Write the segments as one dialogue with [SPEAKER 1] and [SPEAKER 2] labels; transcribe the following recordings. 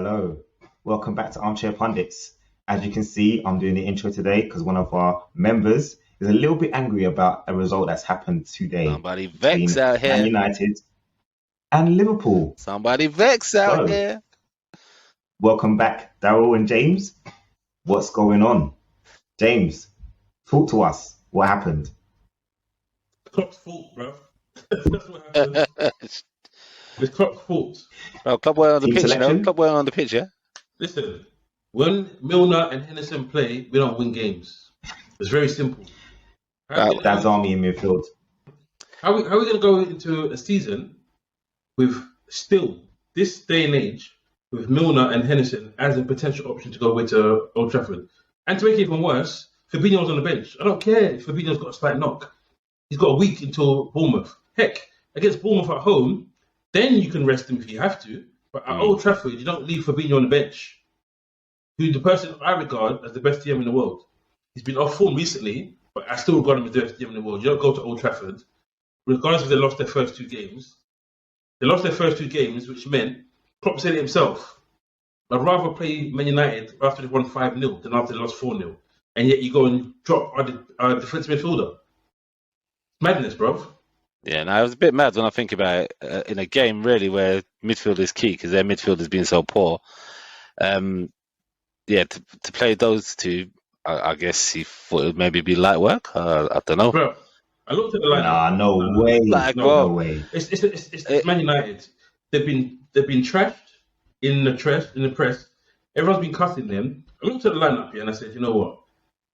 [SPEAKER 1] Hello, welcome back to Armchair Pundits. As you can see, I'm doing the intro today because one of our members is a little bit angry about a result that's happened today
[SPEAKER 2] Somebody
[SPEAKER 1] between
[SPEAKER 2] vex out
[SPEAKER 1] Man
[SPEAKER 2] here.
[SPEAKER 1] United and Liverpool.
[SPEAKER 2] Somebody vex out
[SPEAKER 1] So,
[SPEAKER 2] here.
[SPEAKER 1] welcome back, Daryl and James. What's going on? James, talk to us. What happened?
[SPEAKER 3] Klopp's fault, bro. That's what happened. It's Klopp's fault.
[SPEAKER 2] Well, club wearing on the
[SPEAKER 1] Team
[SPEAKER 2] pitch,
[SPEAKER 1] selection?
[SPEAKER 2] Club wearing on the pitch, yeah?
[SPEAKER 3] Listen, when Milner and Henderson play, we don't win games. It's very simple.
[SPEAKER 1] That's Army in midfield.
[SPEAKER 3] How are we going to go into a season with still, this day and age, with Milner and Henderson as a potential option to go away to Old Trafford? And to make it even worse, Fabinho's on the bench. I don't care if Fabinho's got a slight knock. He's got a week until Bournemouth. Heck, against Bournemouth at home, then you can rest him if you have to. But at Old Trafford, you don't leave Fabinho on the bench, who the person I regard as the best DM in the world. He's been off form recently, but I still regard him as the best DM in the world. You don't go to Old Trafford, regardless if they lost their first two games. They lost their first two games, which meant, Klopp said it himself, I'd rather play Man United after they won 5-0 than after they lost 4-0. And yet you go and drop our defensive midfielder. Madness, bro.
[SPEAKER 2] Yeah, no, I was a bit mad when I think about it in a game really where midfield is key because their midfield has been so poor. Yeah, to play those two, I guess he thought it would maybe be light work. I don't know.
[SPEAKER 3] Bro, I looked at the lineup.
[SPEAKER 1] Nah, no way. No way.
[SPEAKER 3] It's Man United. They've been trashed in the press. Everyone's been cussing them. I looked at the lineup here and I said, you know what?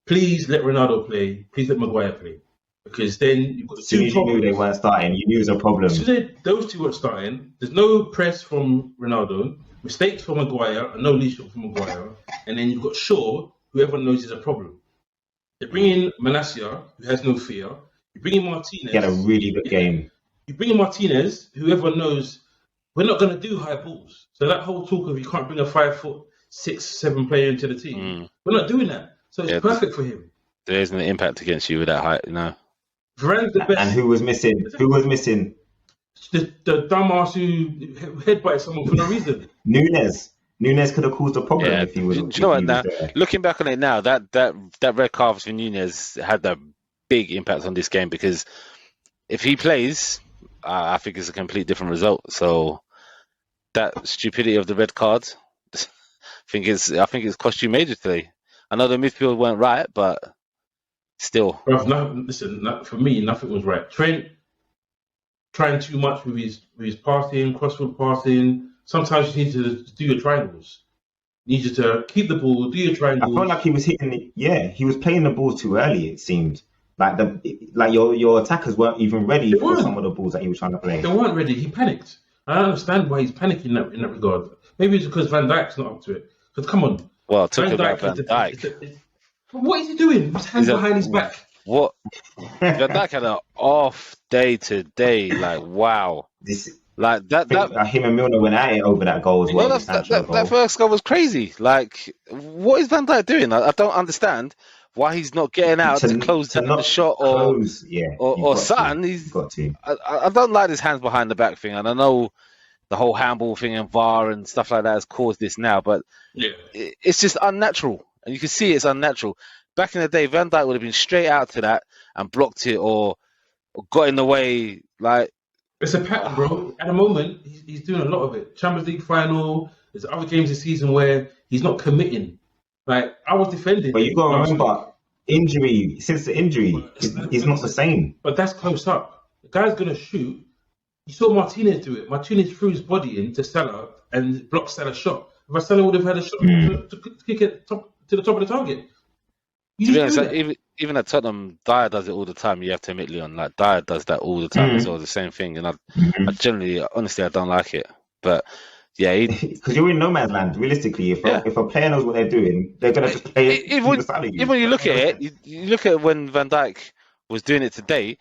[SPEAKER 3] Please let Ronaldo play. Please let Maguire play. Because then you've got
[SPEAKER 1] As soon as you knew they weren't starting, you knew it was a problem.
[SPEAKER 3] As soon as those two weren't starting, there's no press from Ronaldo, mistakes from Maguire, and no leadership from Maguire. And then you've got Shaw, who everyone knows is a problem. They bring in Malacia, who has no fear. You bring in Martinez.
[SPEAKER 1] He had a really good game.
[SPEAKER 3] You bring in Martinez, who everyone knows we're not going to do high balls. So that whole talk of you can't bring a 5'6", 7 player into the team, we're not doing that. So it's perfect for him.
[SPEAKER 2] There isn't an impact against you with that height, no.
[SPEAKER 3] Varane's the best.
[SPEAKER 1] And who was missing? Who was missing?
[SPEAKER 3] The dumbass who headbutted someone for no reason.
[SPEAKER 1] Nunes could have caused a problem if he was.
[SPEAKER 2] Do you know what? Now,
[SPEAKER 1] there.
[SPEAKER 2] looking back on it now, that red card for Nunes had a big impact on this game because if he plays, I think it's a complete different result. So that stupidity of the red card, I think it's cost you major today. I know the midfield weren't right, but still.
[SPEAKER 3] Listen, for me, nothing was right. Trent trying too much with his passing, crossfield passing. Sometimes you need to do your triangles. You need to keep the ball, do your triangles.
[SPEAKER 1] I felt like he was hitting it. Yeah, he was playing the balls too early. It seemed like your attackers weren't even ready for some of the balls that he was trying to play.
[SPEAKER 3] They weren't ready. He panicked. I don't understand why he's panicking in that regard. Maybe it's because Van Dijk's not up to it. Because come on.
[SPEAKER 2] Well, talking about Van Dijk.
[SPEAKER 3] What is he doing? His hands behind his back.
[SPEAKER 2] What? Van Dijk had an off day today. Like, wow. Like that.
[SPEAKER 1] Him and Milner went at it over that goal as well.
[SPEAKER 2] That first goal was crazy. Like, what is Van Dijk doing? I don't understand why he's not getting out to close down the shot or something. I don't like this hands behind the back thing, and I know the whole handball thing and VAR and stuff like that has caused this now, but it's just unnatural. And you can see it's unnatural. Back in the day, Van Dijk would have been straight out to that and blocked it or got in the way. Like,
[SPEAKER 3] it's a pattern, bro. At the moment, he's doing a lot of it. Champions League final. There's other games this season where he's not committing. Like, I was defending.
[SPEAKER 1] But you got to remember, since the injury, he's not the same.
[SPEAKER 3] But that's close up. The guy's going to shoot. You saw Martinez do it. Martinez threw his body into Salah and blocked Salah's shot. If Salah would have had a shot to kick it to the top of the target.
[SPEAKER 2] To be honest, even at Tottenham, Dyer does it all the time. You have to admit, Leon, like Dyer does that all the time as well, the same thing. And I generally, honestly, I don't like it. But yeah,
[SPEAKER 1] because you're in no man's land. Realistically, if a player knows what they're doing, they're gonna just play it.
[SPEAKER 2] Even when you look at it, you look at when Van Dijk was doing it today.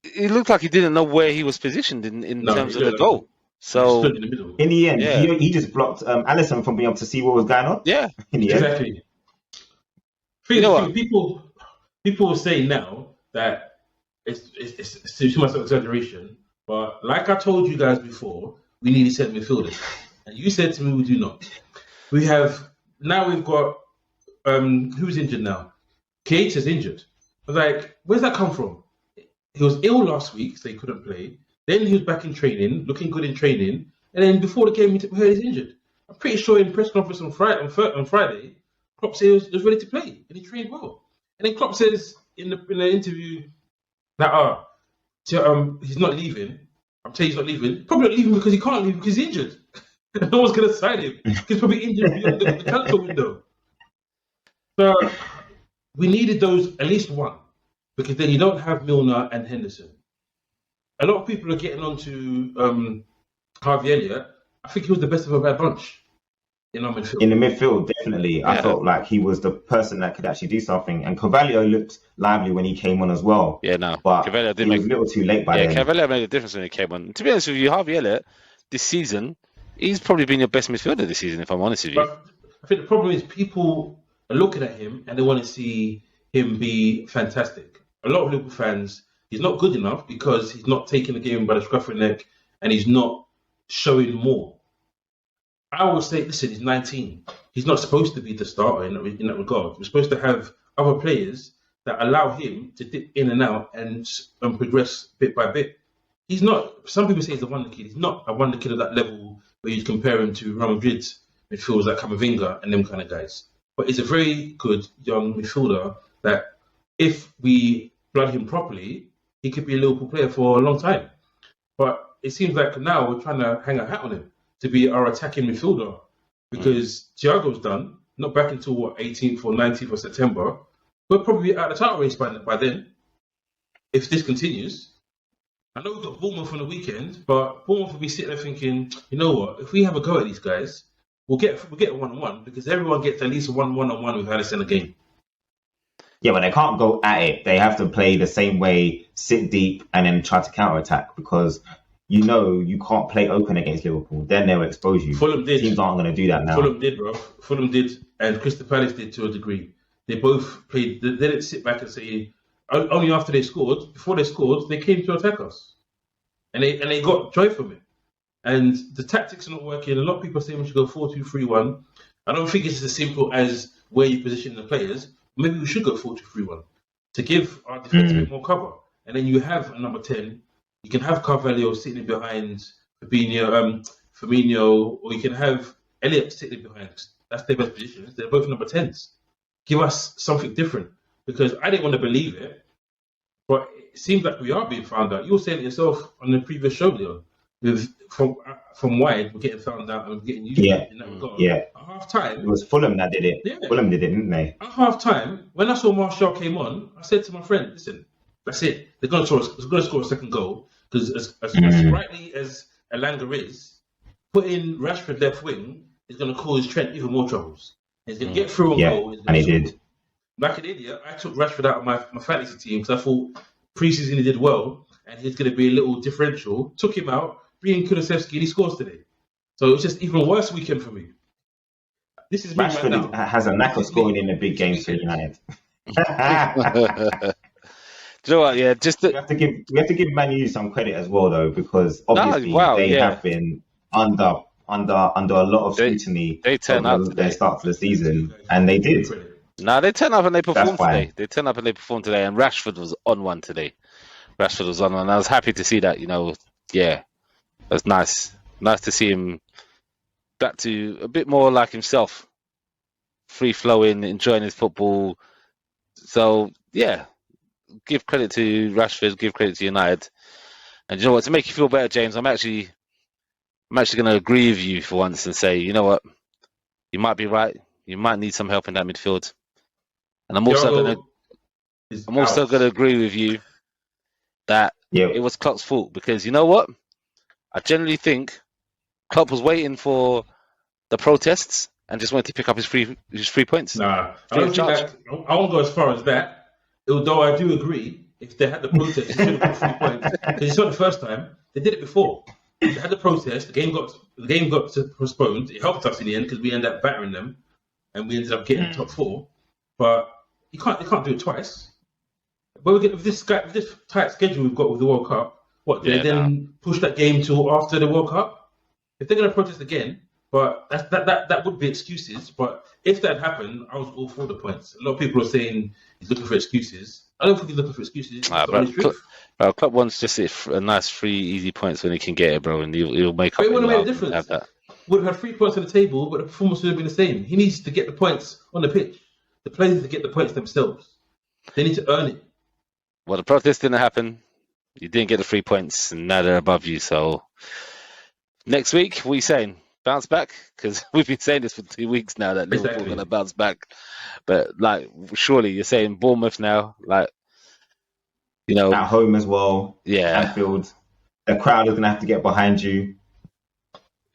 [SPEAKER 2] It looked like he didn't know where he was positioned in terms of the goal. So
[SPEAKER 1] in the end, he just blocked Alisson from being able to see what was going on.
[SPEAKER 2] Yeah,
[SPEAKER 3] exactly. People will say now that it's too much of exaggeration, but like I told you guys before, we needed centre midfielders. And you said to me, we do not. We've got, who's injured now? Keita's injured. I was like, where's that come from? He was ill last week, so he couldn't play. Then he was back in training, looking good in training. And then before the game, he heard he's injured. I'm pretty sure in press conference on Friday, Klopp said he was ready to play, and he trained well. And then Klopp says in the interview that he's not leaving. I'm telling you he's not leaving. Probably not leaving because he can't leave because he's injured. No one's going to sign him. He's probably injured beyond the transfer window. So we needed those, at least one, because then you don't have Milner and Henderson. A lot of people are getting onto Harvey Elliott. I think he was the best of a bad bunch in our midfield.
[SPEAKER 1] In the midfield, definitely. Yeah. I felt like he was the person that could actually do something. And Carvalho looked lively when he came on as well.
[SPEAKER 2] Yeah, no.
[SPEAKER 1] But Carvalho did was a little too late by then.
[SPEAKER 2] Yeah, Carvalho made a difference when he came on. To be honest with you, Harvey Elliott, this season, he's probably been your best midfielder this season, if I'm honest with you.
[SPEAKER 3] But I think the problem is people are looking at him and they want to see him be fantastic. A lot of Liverpool fans, he's not good enough because he's not taking the game by the scruff of the neck and he's not showing more. I would say, listen, he's 19. He's not supposed to be the starter in that regard. We're supposed to have other players that allow him to dip in and out and progress bit by bit. He's not, some people say he's a wonder kid. He's not a wonder kid at that level where you compare him to Real Madrid midfielders like Camavinga and them kind of guys. But he's a very good young midfielder that if we blood him properly, he could be a Liverpool player for a long time. But it seems like now we're trying to hang a hat on him to be our attacking midfielder because Thiago's done, not back until 18th or 19th of September. We're probably out of the title race by then, if this continues. I know we've got Bournemouth on the weekend, but Bournemouth will be sitting there thinking, you know what, if we have a go at these guys, we'll get a 1-1 because everyone gets at least a 1-1 with Alice in a game.
[SPEAKER 1] Yeah, but they can't go at it. They have to play the same way, sit deep, and then try to counter-attack because you know you can't play open against Liverpool. Then they'll expose you.
[SPEAKER 3] Fulham did.
[SPEAKER 1] Teams aren't going to do that now.
[SPEAKER 3] Fulham did, bro. Fulham did, and Crystal Palace did to a degree. They both played. They didn't sit back and say, only after they scored, before they scored, they came to attack us. And they got joy from it. And the tactics are not working. A lot of people are saying we should go 4-2-3-1. I don't think it's as simple as where you position the players. Maybe we should go 4-2-3-1 to give our defense a bit more cover. And then you have a number 10. You can have Carvalho sitting behind Firmino, or you can have Elliott sitting behind. That's their best positions. They're both number 10s. Give us something different. Because I didn't want to believe it, but it seems like we are being found out. You were saying it yourself on the previous show, Leon. From wide, we're getting found out and we're getting used to it in that regard.
[SPEAKER 1] Yeah.
[SPEAKER 3] At half time,
[SPEAKER 1] it was Fulham that did it.
[SPEAKER 3] Yeah.
[SPEAKER 1] Fulham did it, didn't they?
[SPEAKER 3] At half time, when I saw Martial came on, I said to my friend, listen, that's it. They're going to score a second goal because as sprightly as Elanga is, putting Rashford left wing is going to cause Trent even more troubles. He's going to get through and goal.
[SPEAKER 1] And he did.
[SPEAKER 3] Like an idiot, I took Rashford out of my fantasy team because I thought pre-season he did well and he's going to be a little differential. Took him out, bringing Kulusevski, and he scores today. So it was just even worse weekend for me. This is
[SPEAKER 1] Rashford
[SPEAKER 3] right now.
[SPEAKER 1] Has a knack of scoring in the big games for United.
[SPEAKER 2] Do you know what? Yeah,
[SPEAKER 1] we have to give Man U some credit as well, though, because obviously they have been under a lot of scrutiny.
[SPEAKER 2] They turn up
[SPEAKER 1] their start to the season, and they did.
[SPEAKER 2] No, they turn up and they performed today. They turn up and they performed today, and Rashford was on one today. Rashford was on one. I was happy to see that. Yeah, that's nice. Nice to see him back to a bit more like himself, free flowing, enjoying his football. So yeah, give credit to Rashford, give credit to United. And you know what? To make you feel better, James, I'm actually going to agree with you for once and say, you know what? You might be right. You might need some help in that midfield. And I'm also going to agree with you that it was Klopp's fault because you know what? I generally think Klopp was waiting for the protests and just wanted to pick up his free points.
[SPEAKER 3] Nah, I don't think that. I won't go as far as that. Although I do agree, if they had the protest, they should have got 3 points. Because it's not the first time; they did it before. They had the protest. The game got postponed. It helped us in the end because we ended up battering them, and we ended up getting the top 4. But you can't do it twice. But with this tight schedule we've got with the World Cup, push that game till after the World Cup? If they're going to protest again, But that would be excuses. But if that happened, I was all for the points. A lot of people are saying he's looking for excuses. I don't think he's looking for excuses. It's the honest truth.
[SPEAKER 2] Club wants just a nice 3 easy points when he can get it, bro, and he'll make up.
[SPEAKER 3] But it wouldn't have made a difference. Would have had 3 points on the table, but the performance would have been the same. He needs to get the points on the pitch. The players need to get the points themselves. They need to earn it.
[SPEAKER 2] Well, the protest didn't happen. You didn't get the 3 points, and now they're above you. So next week, what are you saying? Bounce back? Because we've been saying this for 2 weeks now that Liverpool are going to bounce back. But surely you're saying Bournemouth now, at
[SPEAKER 1] home as well.
[SPEAKER 2] Yeah,
[SPEAKER 1] Anfield. The crowd is going to have to get behind you.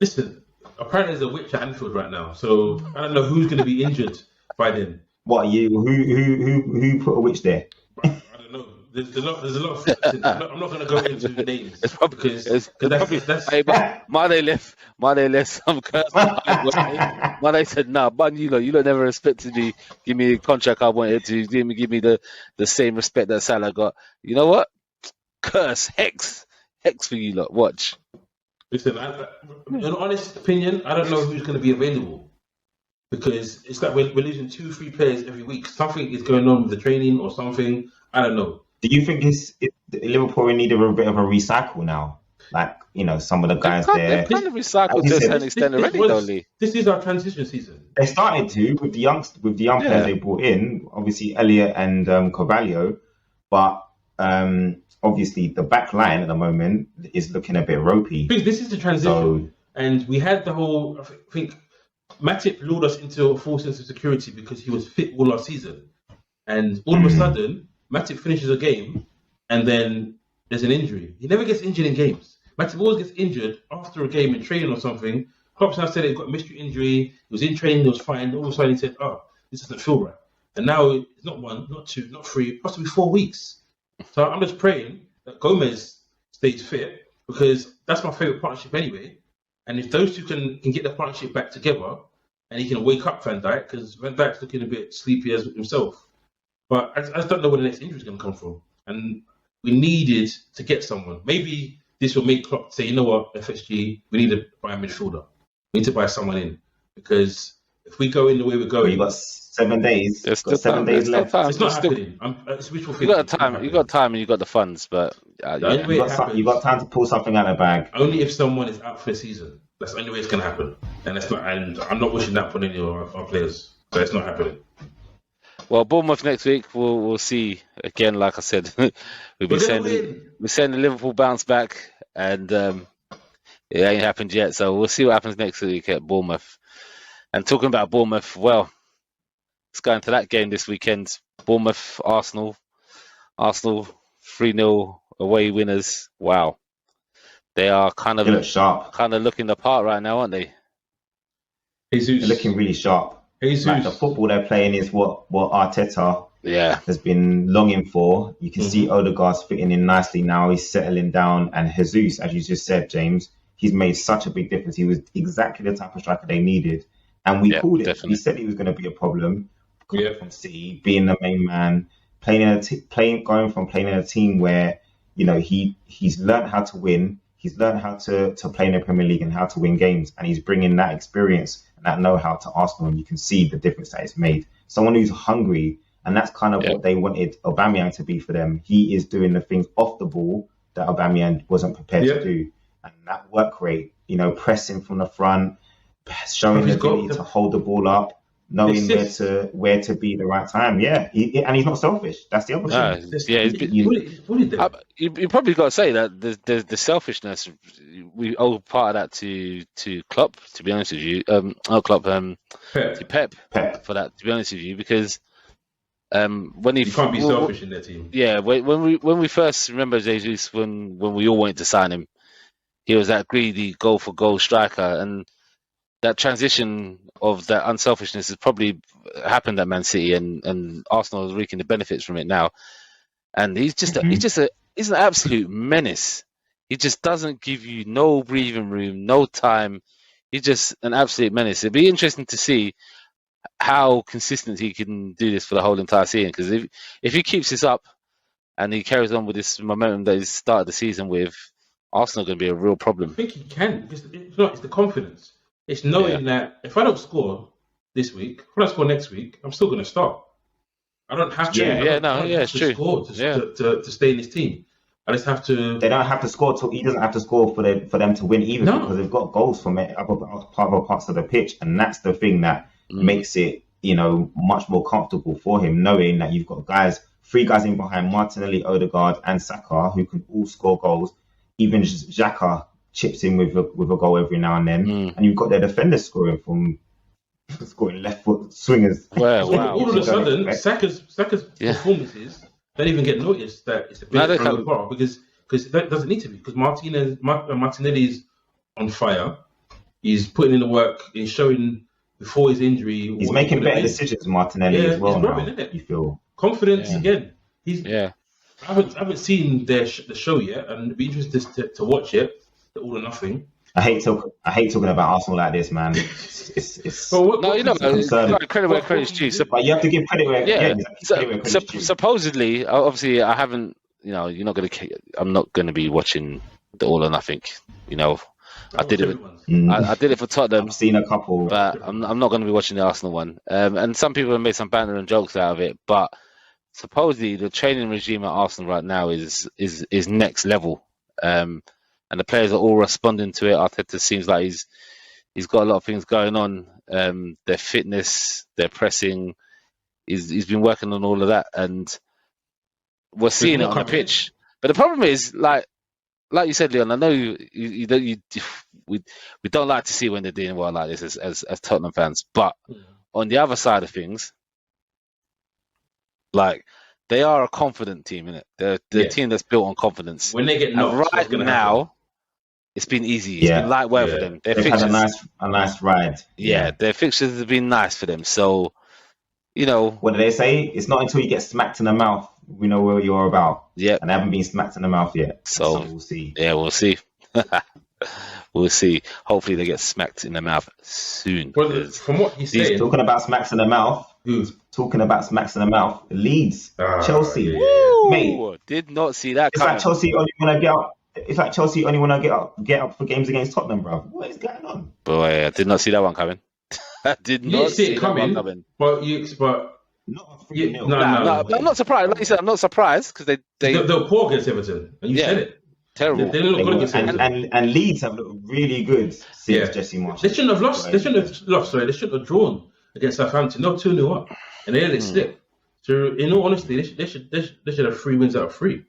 [SPEAKER 3] Listen, apparently there's a witch at Anfield right now, so I don't know who's going to be injured by then.
[SPEAKER 1] What are you? Who put a witch there?
[SPEAKER 3] I don't know. There's a lot of. I'm not going to go into the names because that's
[SPEAKER 2] Mane left some curse. Mane said, "Nah, but you never respected me. Give me a contract I wanted to. Give me the same respect that Salah got. You know what? Curse, hex for you lot. Watch."
[SPEAKER 3] Listen, in honest opinion, I don't know who's going to be available because it's like we're losing 2-3 players every week. Something is going on with the training or something. I don't know.
[SPEAKER 1] Do you think Liverpool need a bit of a recycle now? Some of the guys there.
[SPEAKER 2] They've kind of recycled to an extent already, though, Lee.
[SPEAKER 3] This is our transition season.
[SPEAKER 1] They started to with the young players they brought in. Obviously, Elliott and Carvalho, but obviously the back line at the moment is looking a bit ropey.
[SPEAKER 3] This is the transition, and we had the whole. I think Matip lured us into a false sense of security because he was fit all last season, and all of a sudden Matip finishes a game, and then there's an injury. He never gets injured in games. Matip always gets injured after a game in training or something. Klopp now said he got a mystery injury. He was in training, he was fine. All of a sudden he said, "Oh, this doesn't feel right." And now it's not 1, not 2, not 3, possibly 4 weeks. So I'm just praying that Gomez stays fit because that's my favourite partnership anyway. And if those two can get the partnership back together and he can wake up Van Dijk, because Van Dijk's looking a bit sleepy as himself. But I just don't know where the next injury is going to come from. And we needed to get someone. Maybe this will make Klopp say, you know what, FSG, we need to buy a midfielder. We need to buy someone in. Because if we go in the way we're going...
[SPEAKER 1] You've got 7 days.
[SPEAKER 2] There's still 7 days left.
[SPEAKER 3] It's not happening. It's wishful thinking.
[SPEAKER 2] You got time and you got the funds, but...
[SPEAKER 1] you got time to pull something out of the bag.
[SPEAKER 3] Only if someone is out for the season. That's the only way it's going to happen. And I'm not wishing that for any of our players. So it's not happening.
[SPEAKER 2] Well, Bournemouth next week, we'll see. Again, like I said, we're saying the Liverpool bounce back, and it ain't happened yet. So we'll see what happens next week at Bournemouth. And talking about Bournemouth, well, let's go into that game this weekend. Bournemouth, Arsenal 3-0 away winners. Wow, they are kind of looking the part right now, aren't they?
[SPEAKER 1] They're looking really sharp. The football they're playing is what Arteta has been longing for. You can see Odegaard's fitting in nicely now. He's settling down, and Jesus, as you just said, James, he's made such a big difference. He was exactly the type of striker they needed, and we called it. Definitely. We said he was going to be a problem. From City, being the main man, going from playing in a team where he's learned how to win. He's learned how to play in the Premier League and how to win games, and he's bringing that experience and that know-how to Arsenal, and you can see the difference that it's made. Someone who's hungry, and that's kind of what they wanted Aubameyang to be for them. He is doing the things off the ball that Aubameyang wasn't prepared to do, and that work rate, pressing from the front, showing the ability to hold the ball up, knowing where to be the right time. And he's not selfish. That's the other thing.
[SPEAKER 2] You probably got to say that the selfishness, we owe part of that to Klopp, to be honest with you. To Pep for that, to be honest with you, because when
[SPEAKER 3] you can't be selfish in their team.
[SPEAKER 2] Yeah, when we first remember Jesus, when we all wanted to sign him, he was that greedy goal for goal striker, and that transition of that unselfishness has probably happened at Man City, and Arsenal is reaping the benefits from it now. And he's an absolute menace. He just doesn't give you no breathing room, no time. He's just an absolute menace. It'd be interesting to see how consistent he can do this for the whole entire season. Because if he keeps this up and he carries on with this momentum that he started the season with, Arsenal are going to be a real problem.
[SPEAKER 3] I think he can. It's the confidence. It's knowing that if I don't score this week, if I don't score next week, I'm still going to start. I don't have to. Score to stay in this team. I just have to.
[SPEAKER 1] They don't have to score. He doesn't have to score for them to win either, because they've got goals from other parts of the pitch, and that's the thing that makes it, much more comfortable for him, knowing that you've got three guys in behind Martinelli, Odegaard, and Saka, who can all score goals. Even Xhaka chips in with a goal every now and then, and you've got their defenders scoring left foot swingers.
[SPEAKER 3] Wow. All of a sudden, Saka's performances don't even get noticed that it's a bit far, because that doesn't need to be, because Martinelli's on fire. He's putting in the work. He's showing before his injury.
[SPEAKER 1] He's making better decisions, Martinelli, as well.
[SPEAKER 3] He's growing, isn't it?
[SPEAKER 1] You feel
[SPEAKER 3] confidence again. I haven't seen the show yet, and it'd be interesting to watch it. The All or Nothing.
[SPEAKER 1] I hate talking about Arsenal like this, man. It's
[SPEAKER 2] credit where credit's due.
[SPEAKER 1] But you have to give credit where
[SPEAKER 2] supposedly, obviously, I haven't. I'm not gonna be watching the All or Nothing. I did it. I did it for Tottenham.
[SPEAKER 1] I've seen a couple,
[SPEAKER 2] but I'm not going to be watching the Arsenal one. And some people have made some banter and jokes out of it, but supposedly the training regime at Arsenal right now is next level. And the players are all responding to it. Arteta seems like he's got a lot of things going on. Their fitness, their pressing. He's been working on all of that, and we're seeing it on the pitch. But the problem is, like you said, Leon, I know we don't like to see when they're doing well like this as Tottenham fans. But on the other side of things, like, they are a confident team, innit? They're a team that's built on confidence.
[SPEAKER 3] When they get knocked,
[SPEAKER 2] right now, it's been easy. It's been light work for them.
[SPEAKER 1] They've had a nice ride.
[SPEAKER 2] Yeah, their fixtures have been nice for them. So,
[SPEAKER 1] what do they say? It's not until you get smacked in the mouth we know what you're about.
[SPEAKER 2] Yeah,
[SPEAKER 1] and they haven't been smacked in the mouth yet.
[SPEAKER 2] So
[SPEAKER 1] we'll see.
[SPEAKER 2] Yeah, we'll see. We'll see. Hopefully, they get smacked in the mouth soon.
[SPEAKER 3] Well, from what he's saying,
[SPEAKER 1] talking about smacks in the mouth.
[SPEAKER 3] Who's
[SPEAKER 1] talking about smacks in the mouth? Leeds, Chelsea,
[SPEAKER 2] mate. Did not see that.
[SPEAKER 1] It's like Chelsea only want to get up. It's like Chelsea only want to get up for games against Tottenham, bro. What is going on?
[SPEAKER 2] Boy, I did not see that one coming. I did not see it coming.
[SPEAKER 3] But
[SPEAKER 1] not a 3-0.
[SPEAKER 2] No, I'm not surprised. Like you said, I'm not surprised because
[SPEAKER 3] they're poor against Everton, and you said it.
[SPEAKER 2] Terrible.
[SPEAKER 3] They look good against Everton,
[SPEAKER 1] and Leeds have looked really good since Jesse Marshall.
[SPEAKER 3] They shouldn't have lost. They shouldn't have drawn against Southampton. No 2-0 up, and they let it slip. So, in all honesty, they should have 3 wins out of 3.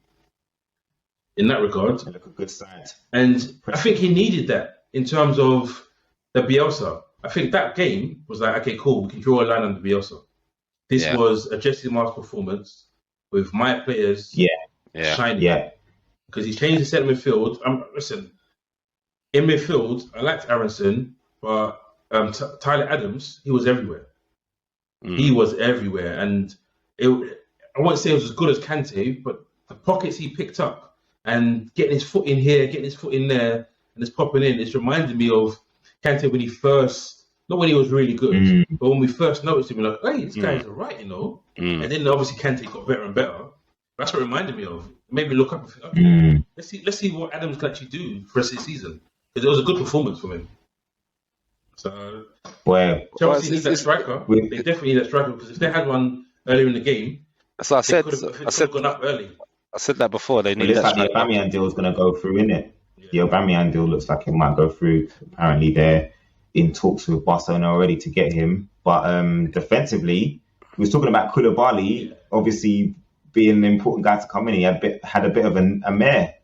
[SPEAKER 3] In that regard,
[SPEAKER 1] they look a good side.
[SPEAKER 3] And I think he needed that in terms of the Bielsa. I think that game was like, okay, cool, we can draw a line under Bielsa. This was a Jesse Marshall performance with my players shining.
[SPEAKER 1] Yeah.
[SPEAKER 3] Because he changed the centre midfield. Listen, in midfield, I liked Aronson, but Tyler Adams, he was everywhere. He was everywhere. And I won't say it was as good as Kante, but the pockets he picked up and getting his foot in here, getting his foot in there, and just popping in, it's reminded me of Kante when he first, not when he was really good, but when we first noticed him, we're like, hey, this guy's all right, And then obviously Kante got better and better. That's what it reminded me of. It made me look up and think, okay, let's see what Adams can actually do for the rest of the season. Because it was a good performance from him. So, Chelsea needs that striker. They definitely need that striker, because if they had one earlier in the game,
[SPEAKER 2] that's what I said.
[SPEAKER 3] I said gone up early.
[SPEAKER 2] I said that before. They need
[SPEAKER 1] that. Like the Aubameyang deal is going to go through, innit? The Aubameyang deal looks like it might go through. Apparently, they're in talks with Barcelona already to get him. But defensively, we was talking about Koulibaly, obviously being an important guy to come in. He had a bit of a mare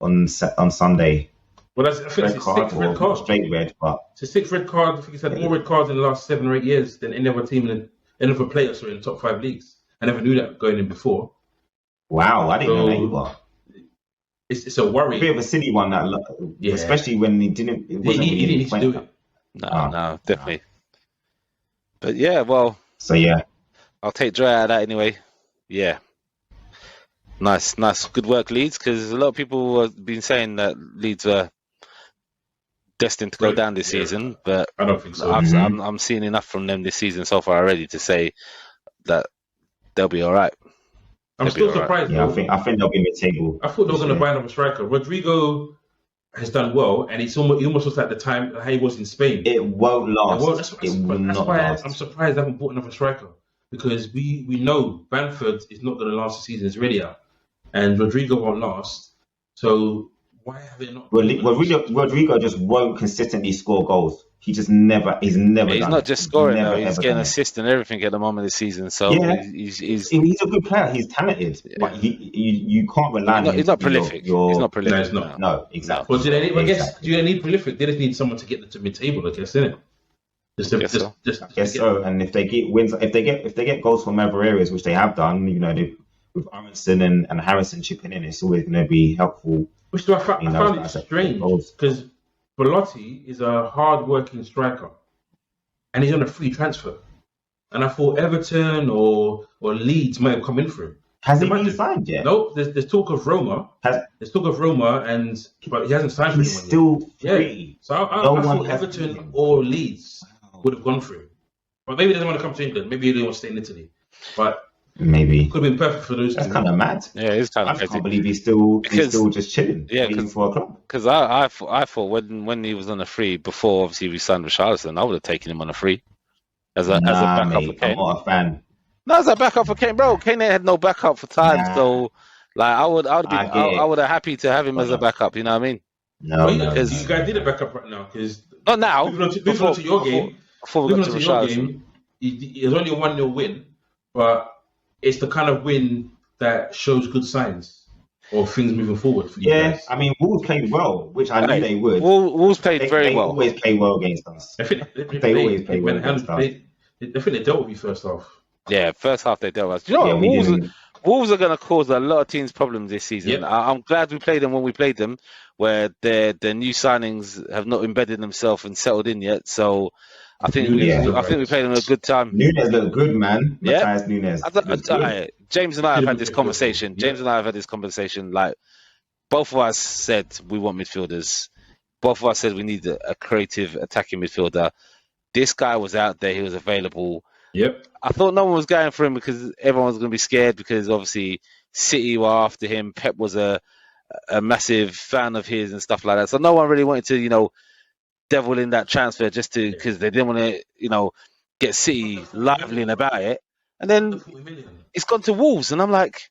[SPEAKER 1] on Sunday.
[SPEAKER 3] Well, I think it's his 6th red card.
[SPEAKER 1] Straight red, but
[SPEAKER 3] it's his 6th red card. I think he's had more red cards in the last 7 or 8 years than any other team in any other player in the top 5 leagues. I never knew that going in before.
[SPEAKER 1] Wow, I didn't know that either.
[SPEAKER 3] It's a worry.
[SPEAKER 1] A bit of a silly one, especially when he didn't. It wasn't
[SPEAKER 3] he didn't need to do it.
[SPEAKER 2] No, definitely. But yeah, well.
[SPEAKER 1] So yeah,
[SPEAKER 2] I'll take joy out of that anyway. Yeah. Nice, good work, Leeds. Because a lot of people have been saying that Leeds were destined to go down this season, but
[SPEAKER 3] I don't think so.
[SPEAKER 2] I'm seeing enough from them this season so far already to say that they'll be all right.
[SPEAKER 3] I'm still surprised.
[SPEAKER 1] Yeah, I think they'll be mid-table.
[SPEAKER 3] I thought they were going to buy another striker. Rodrigo has done well, and it almost looks like the time how he was in Spain.
[SPEAKER 1] It won't last. That's
[SPEAKER 3] why I'm surprised they haven't bought another striker, because we know Bamford is not going to last the season. It's already out, and Rodrigo won't last. So why have they not?
[SPEAKER 1] Rodrigo just won't consistently score goals. He's never. He's
[SPEAKER 2] not just scoring though. He's getting assists and everything at the moment of the season. So he's
[SPEAKER 1] a good player. He's talented, but you can't rely on him.
[SPEAKER 2] He's not prolific. He's not prolific.
[SPEAKER 1] No, exactly.
[SPEAKER 3] Well, do they need prolific? They just need someone to get them to mid-table, I guess, isn't it?
[SPEAKER 1] I guess so. And if they get wins, if they get goals from other areas, which they have done, with Aronson and Harrison chipping in, it's always going to be helpful.
[SPEAKER 3] Which I found it strange, because Belotti is a hard-working striker, and he's on a free transfer. And I thought Everton or Leeds might have come in for him.
[SPEAKER 1] Has he been signed yet?
[SPEAKER 3] Nope. There's talk of Roma. There's talk of Roma, but he hasn't signed for anyone yet.
[SPEAKER 1] He's still free.
[SPEAKER 3] Yeah. So I thought Everton or Leeds would have gone for him. But maybe he doesn't want to come to England. Maybe he doesn't want to stay in Italy. But
[SPEAKER 1] maybe
[SPEAKER 3] could have been perfect for those.
[SPEAKER 1] That's kind of mad.
[SPEAKER 2] Yeah, it's kind of crazy.
[SPEAKER 1] I can't believe he's still just chilling.
[SPEAKER 2] Yeah,
[SPEAKER 1] waiting for a club.
[SPEAKER 2] Because I thought when he was on a free before, obviously we signed Richarlison, I would have taken him on a free as a backup for Kane.
[SPEAKER 1] I'm not a fan.
[SPEAKER 2] No, as a backup for Kane, bro. Kane had no backup for time, so like I would have happy to have him as a backup. You know what I mean?
[SPEAKER 1] No,
[SPEAKER 3] because you guys need a backup right now. Because
[SPEAKER 2] not now.
[SPEAKER 3] Moving on to your game, it's only a 1-0 win, but it's the kind of win that shows good signs of things moving forward for you guys.
[SPEAKER 1] I mean, Wolves played well, which I knew they would.
[SPEAKER 2] Wolves played very well.
[SPEAKER 1] They always play well against us. They always play well against us.
[SPEAKER 3] I think they dealt with you first half.
[SPEAKER 2] Yeah, first half they dealt with us. Do you know what? Wolves are going to cause a lot of teams problems this season. Yep. I'm glad we played them when we played them, where their new signings have not embedded themselves and settled in yet. So I think we played them a good time.
[SPEAKER 1] Nunes looked good, man.
[SPEAKER 2] Yeah,
[SPEAKER 1] Nunes.
[SPEAKER 2] James and I have had this conversation. Like, both of us said we want midfielders. Both of us said we need a creative attacking midfielder. This guy was out there. He was available.
[SPEAKER 3] Yep.
[SPEAKER 2] I thought no one was going for him because everyone was going to be scared, because obviously City were after him. Pep was a massive fan of his and stuff like that. So no one really wanted to, devil in that transfer just because they didn't want to, get City liveling about it. And then it's gone to Wolves, and I'm like,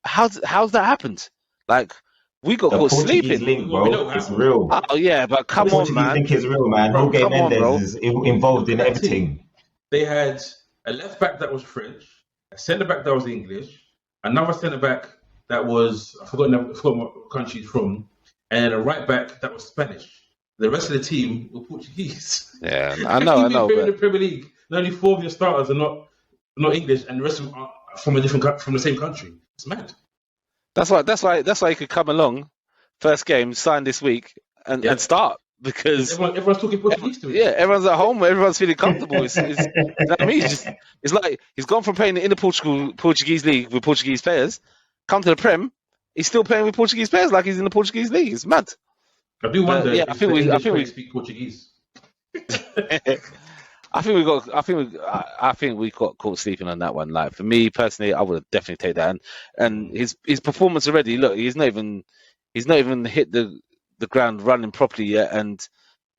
[SPEAKER 2] how's that happened? Like, we got caught sleeping.
[SPEAKER 1] Link, bro. It's real.
[SPEAKER 2] Oh yeah, but come on, man.
[SPEAKER 1] Link is real, man. Jorge Mendes is involved in everything.
[SPEAKER 3] They had a left back that was French, a centre back that was English, another centre back that was I forgot what country he's from, and a right back that was Spanish. The rest of the team were Portuguese.
[SPEAKER 2] Yeah, I know.
[SPEAKER 3] In the Premier League, only 4 of your starters are not English, and the rest of them are from the same country. It's mad.
[SPEAKER 2] That's why you could come along, first game, sign this week, and start. Because
[SPEAKER 3] everyone's talking Portuguese to it.
[SPEAKER 2] Yeah, everyone's at home, everyone's feeling comfortable. It's you know what I mean? It's like he's gone from playing in the Portuguese league with Portuguese players, come to the Prem, he's still playing with Portuguese players like he's in the Portuguese league. It's mad.
[SPEAKER 3] I do wonder. I think we speak Portuguese.
[SPEAKER 2] I think we got caught sleeping on that one. Like, for me personally, I would definitely take that. And his performance already. Look, he's not even hit the ground running properly yet, and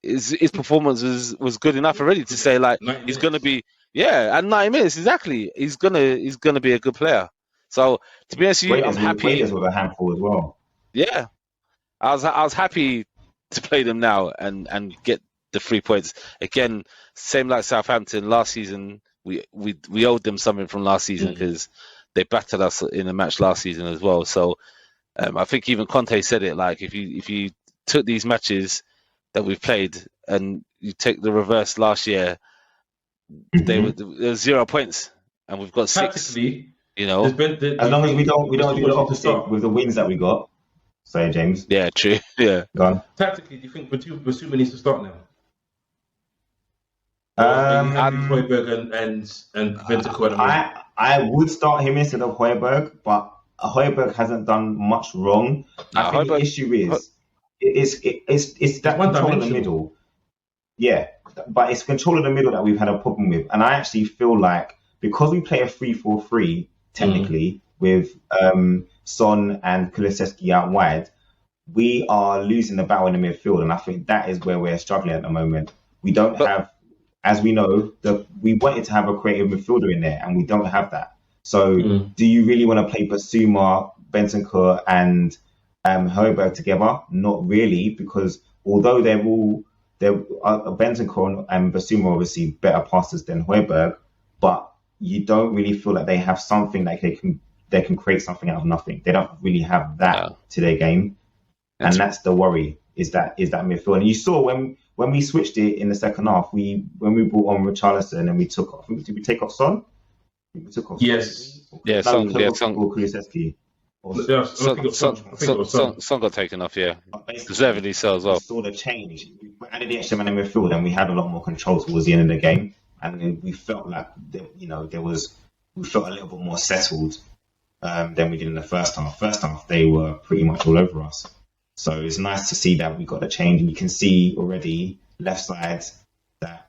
[SPEAKER 2] his performance was good enough already to say, like, he's going to be at 90 minutes exactly. He's gonna be a good player. So to be honest with you, I'm happy.
[SPEAKER 1] Waiters with a handful as well.
[SPEAKER 2] Yeah, I was happy to play them now and get the 3 points again. Same like Southampton last season. We owed them something from last season because they battered us in a match last season as well. So I think even Conte said it, like, if you took these matches that we've played and you take the reverse last year, there were 0 points and we've got 6. As
[SPEAKER 1] long as we don't do the opposite with the wins that we got. Say, James.
[SPEAKER 2] Yeah, true. Yeah.
[SPEAKER 1] Go on.
[SPEAKER 3] Tactically, do you think Basuma needs to start now? Højbjerg and Bentancur.
[SPEAKER 1] I would start him instead of Højbjerg, but Højbjerg hasn't done much wrong. I think the issue is that control in the middle. Yeah, but it's control in the middle that we've had a problem with. And I actually feel like because we play a 3-4-3 technically with Son and Kulusevski out wide, we are losing the battle in the midfield, and I think that is where we're struggling at the moment. We don't have, as we know, we wanted to have a creative midfielder in there, and we don't have that. So, do you really want to play Basuma, Bentancur, and Højbjerg together? Not really, because although Bentancur and Basuma are obviously better passers than Højbjerg, but you don't really feel that they have something that they can create something out of nothing. They don't really have that to their game, and that's the worry. Is that midfield? And you saw when we switched it in the second half, when we brought on Richarlison and we took off. Did we take off Son? We took off.
[SPEAKER 3] Yes.
[SPEAKER 2] Yeah, Son. Yeah, Son.
[SPEAKER 1] Kulusevski.
[SPEAKER 2] Son got taken off. Yeah, deservedly so as well.
[SPEAKER 1] We saw the change. We added the extra man in midfield, and we had a lot more control towards the end of the game. And we felt like we felt a little bit more settled than we did in the first half. First half, they were pretty much all over us. So it's nice to see that we got a change, and you can see already left side that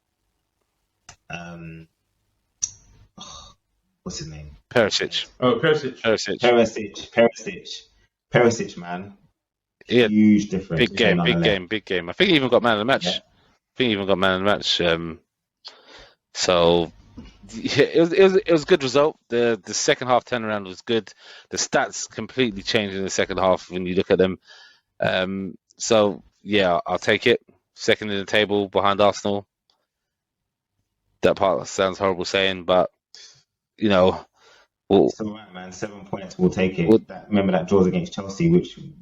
[SPEAKER 1] what's his name?
[SPEAKER 2] Perisic.
[SPEAKER 3] Oh, Perisic,
[SPEAKER 1] man.
[SPEAKER 2] Yeah,
[SPEAKER 1] huge difference.
[SPEAKER 2] Big game. I think he even got man of the match. So yeah, it was a good result. The second half turnaround was good. The stats completely changed in the second half when you look at them. So yeah, I'll take it. Second in the table behind Arsenal. That part sounds horrible saying, but
[SPEAKER 1] it's all right, man. 7 points, we'll take it. Remember that draws against Chelsea, which we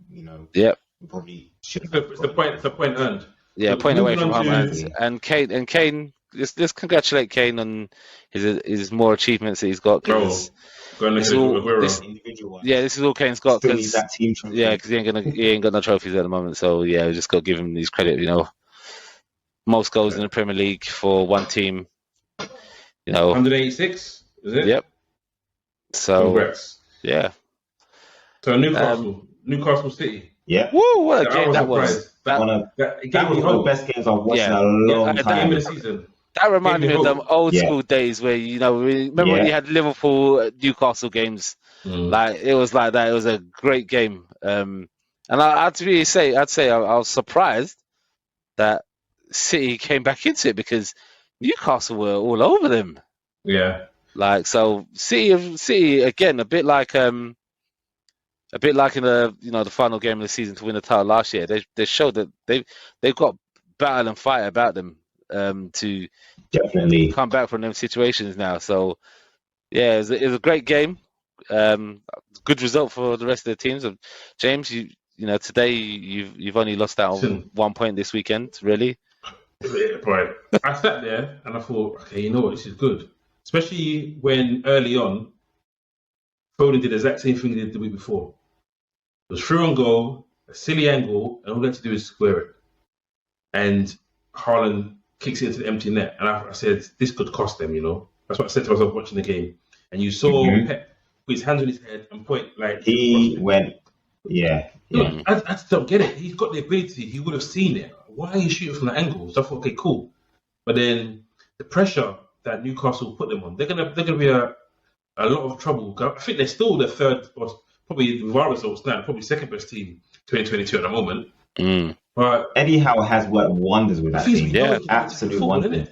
[SPEAKER 1] probably should.
[SPEAKER 3] It's the point earned.
[SPEAKER 2] Yeah, point away from home and Kane. Let's congratulate Kane on his more achievements that he's got.
[SPEAKER 3] This is
[SPEAKER 2] all Kane's got.
[SPEAKER 1] Because that team trophy.
[SPEAKER 2] Yeah, because he ain't got no trophies at the moment. So yeah, we just got to give him his credit. Most goals in the Premier League for one team.
[SPEAKER 3] 186, is it?
[SPEAKER 2] Yep. So
[SPEAKER 3] congrats.
[SPEAKER 2] Yeah.
[SPEAKER 3] So Newcastle City.
[SPEAKER 1] Yeah.
[SPEAKER 2] Woo! What a game that was.
[SPEAKER 1] That was one of the best games I've watched in a long time.
[SPEAKER 3] Game of the season.
[SPEAKER 2] That reminded me of them old school days where remember when you had Liverpool Newcastle games. Like it was like that. It was a great game. And I'd say I was surprised that City came back into it because Newcastle were all over them.
[SPEAKER 3] Yeah.
[SPEAKER 2] Like so, City again, a bit like in the final game of the season to win the title last year. They showed that they've got battle and fight about them to
[SPEAKER 1] definitely
[SPEAKER 2] come back from them situations now. So yeah, it was a great game. Good result for the rest of the teams. James, today you've only lost out on 1 point this weekend, really.
[SPEAKER 3] Right. I sat there and I thought, okay, you know what, this is good. Especially when early on, Foden did the exact same thing he did the week before. It was through on goal, a silly angle, and all they had to do is square it. And Haaland kicks it into the empty net. And I said, this could cost them, That's what I said to myself watching the game. And you saw Pep put his hands on his head and point like...
[SPEAKER 1] He went, yeah.
[SPEAKER 3] I just don't get it. He's got the ability. He would have seen it. Why are you shooting from the angles? I thought, okay, cool. But then the pressure that Newcastle put them on, they're gonna be a lot of trouble. I think they're still the third, or probably with our results now, probably second best team 2022 at the moment. But
[SPEAKER 1] Eddie Howe has worked wonders with that team.
[SPEAKER 2] Yeah,
[SPEAKER 1] absolute wonders.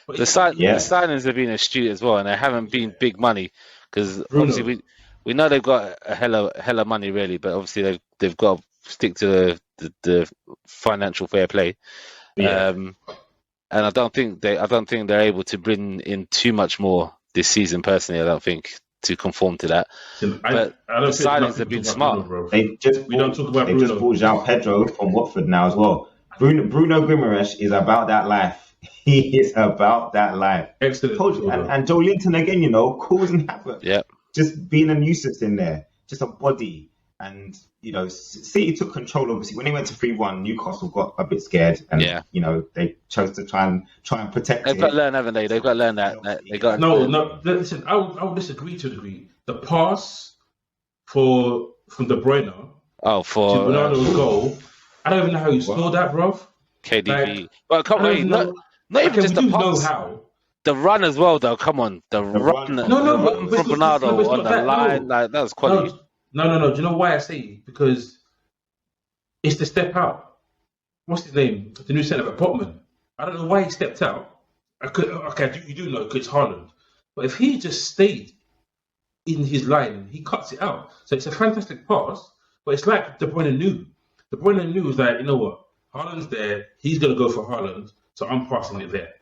[SPEAKER 2] The signings have been astute as well, and they haven't been big money because obviously we know they've got a hella money really, but obviously they've got to stick to the financial fair play.
[SPEAKER 3] Yeah.
[SPEAKER 2] And I don't think they're able to bring in too much more this season. Personally, I don't think to conform to that. But the signings have been smart.
[SPEAKER 1] Bruno, they just bought João Pedro from Watford now as well. Bruno Guimaraes is about that life. He is about that life.
[SPEAKER 3] Excellent.
[SPEAKER 1] And Joe Linton again, causing havoc.
[SPEAKER 2] Yeah.
[SPEAKER 1] Just being a nuisance in there. Just a body. And, City took control, obviously. When they went to 3-1, Newcastle got a bit scared. And, they chose to try and protect
[SPEAKER 2] They've got to learn, haven't they? They've got to learn that.
[SPEAKER 3] No. Listen, I would disagree to a degree. The pass from De Bruyne to Bernardo's goal, I don't even know how you scored that, bro.
[SPEAKER 2] KDB. Well, come on. Not even just the pass. The run as well, though. Come on. The run from Bernardo on the line. That was quality.
[SPEAKER 3] No. Do you know why I say it? Because is to step out. What's his name? The new centre back, Potman. I don't know why he stepped out. You do know because it's Haaland. But if he just stayed in his line, he cuts it out. So it's a fantastic pass, but it's like De Bruyne knew. De Bruyne knew was like, you know what? Haaland's there. He's going to go for Haaland, so I'm passing it there.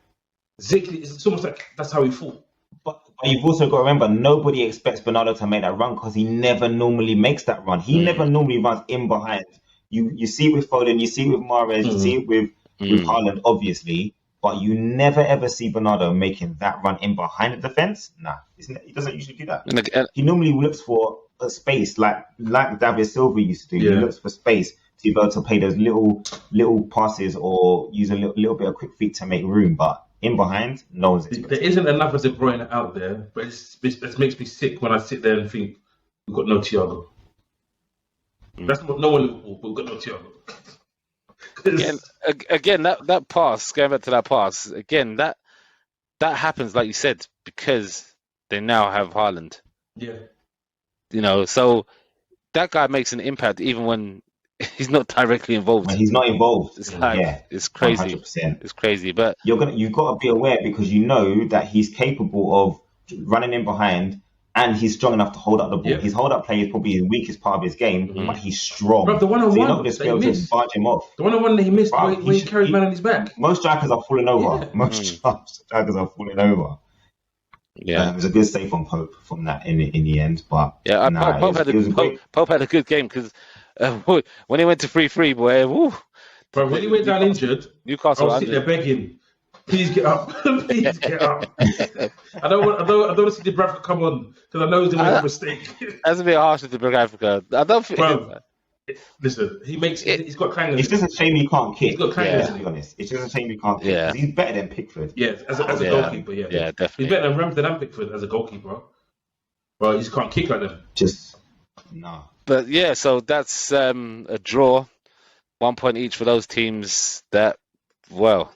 [SPEAKER 3] It's almost like that's how he thought.
[SPEAKER 1] But you've also got to remember, nobody expects Bernardo to make that run because he never normally makes that run. He never normally runs in behind. You see it with Foden, you see it with Mahrez, you see it with Haaland, obviously, but you never ever see Bernardo making that run in behind the defence. Nah, he doesn't usually do that. He normally looks for a space like David Silva used to do. Yeah. He looks for space to be able to play those little passes or use a little bit of quick feet to make room, but in behind, no one's expecting.
[SPEAKER 3] There isn't enough of De Bruyne out there, but it makes me sick when I sit there and think we've got no Thiago. That's what no one Liverpool, but we've got no Thiago.
[SPEAKER 2] Again, that pass, going back to that pass, again, that happens, like you said, because they now have Haaland.
[SPEAKER 3] Yeah.
[SPEAKER 2] You know, so that guy makes an impact even when he's not directly involved.
[SPEAKER 1] When he's not involved,
[SPEAKER 2] it's like, it's crazy.
[SPEAKER 1] 100%.
[SPEAKER 2] It's crazy, but
[SPEAKER 1] you've got to be aware because you know that he's capable of running in behind and he's strong enough to hold up the ball. Yeah. His hold up play is probably the weakest part of his game, but he's strong.
[SPEAKER 3] Bro, the one-on-one,
[SPEAKER 1] so you're not going to be able to barge him off.
[SPEAKER 3] The one-on-one that he missed, when he carried man on his back.
[SPEAKER 1] Most strikers are falling over. Yeah. Most strikers are falling over.
[SPEAKER 2] Yeah,
[SPEAKER 1] it was a good save on Pope from that in the end, but
[SPEAKER 2] Pope had a good game because when he went to 3-3, boy, woo.
[SPEAKER 3] Bro, when he went down injured,
[SPEAKER 2] Newcastle
[SPEAKER 3] I was sitting there begging, please get up, please get up. I don't want to see the Bradford come on because I know it's a mistake.
[SPEAKER 2] That's a bit harsh with the Bradford. I don't think.
[SPEAKER 3] Bro, listen, he's got clangers.
[SPEAKER 1] It's just a shame he can't kick.
[SPEAKER 3] He's got clangers,
[SPEAKER 1] to be honest. It's just a shame he can't kick.
[SPEAKER 2] Yeah.
[SPEAKER 1] He's better than Pickford.
[SPEAKER 3] Yeah, as a goalkeeper, yeah.
[SPEAKER 2] Yeah, definitely.
[SPEAKER 3] He's better than Ramsdale and Pickford as a goalkeeper. Bro, he just can't kick like them.
[SPEAKER 1] Just, no.
[SPEAKER 2] But yeah, so that's a draw. 1 point each for those teams that, well,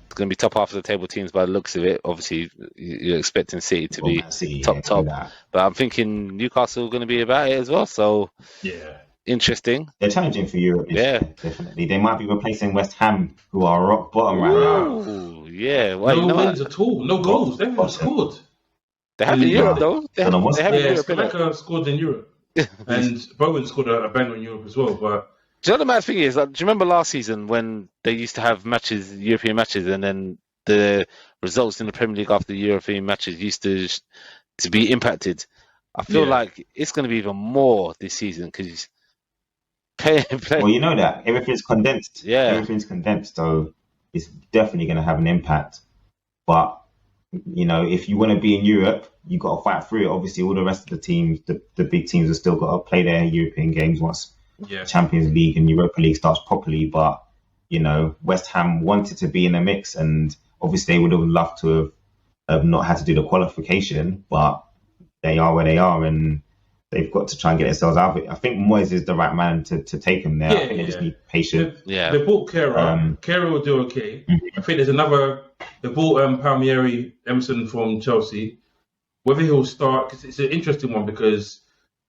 [SPEAKER 2] it's going to be top half of the table teams by the looks of it. Obviously, you're expecting City to be top. But I'm thinking Newcastle are going to be about it as well. So,
[SPEAKER 3] yeah.
[SPEAKER 2] Interesting.
[SPEAKER 1] They're challenging for Europe. Yeah, definitely. They might be replacing West Ham, who are rock bottom right now.
[SPEAKER 2] Yeah. Well,
[SPEAKER 3] no wins at all. No goals. They haven't scored.
[SPEAKER 2] They have in Europe, though. They have in Europe.
[SPEAKER 3] Skamaka scored in Europe. And Bowen scored a banger in Europe as well. But
[SPEAKER 2] do you know the mad thing is? Like, do you remember last season when they used to have matches, European matches, and then the results in the Premier League after the European matches used to be impacted? I feel like it's going to be even more this season because
[SPEAKER 1] well, you know that everything's condensed.
[SPEAKER 2] Yeah,
[SPEAKER 1] everything's condensed, so it's definitely going to have an impact. But you know, if you want to be in Europe, you got to fight through it. Obviously, all the rest of the teams, the big teams, have still got to play their European games once Champions League and Europa League starts properly. But you know, West Ham wanted to be in the mix, and obviously they would have loved to have not had to do the qualification, but they are where they are, and they've got to try and get themselves out of it. I think Moyes is the right man to take them there. I think they just need patience.
[SPEAKER 3] They bought Kera. Kera will do okay. I think there's another. They bought Palmieri, Emerson from Chelsea. Whether he'll start, cause it's an interesting one because